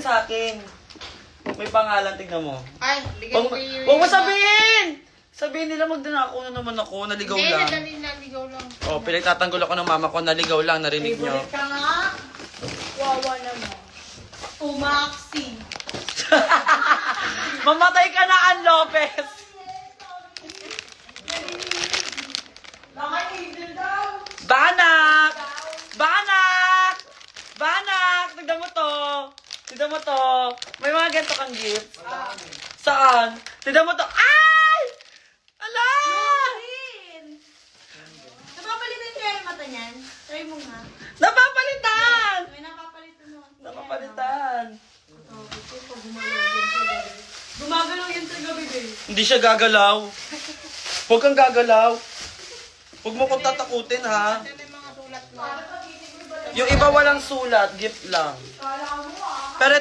sa akin. May pangalan, tignan mo. Ay, bigyan ko yung... Huwag mo sabihin! Sabihin nila magdanako na naman ako, naligaw Hindi, lang. naligaw lang. Oh, pinagtatanggol ako ng mama ko, naligaw lang, narinig nyo. Favorite ka nga. Wawa naman. Umaksi. Mamatay ka na, Ann Lopez! Bakit hindi daw? Banak! Banak! Banak! Tignan mo to! Tignan mo to! May mga ganito kang gift. Saan? Tignan mo to. Ay! Ala! Napapalitan kaya yung mata niyan? Try mo nga. Napapalitan! May napapalitan mo. Napapalitan. Gumagalaw yun sa gabi, babe. Hindi siya gagalaw. Huwag kang gagalaw. Huwag mo kong tatakutin, ha? Ano yung mga sulat mo? Yung iba walang sulat, gift lang. Pero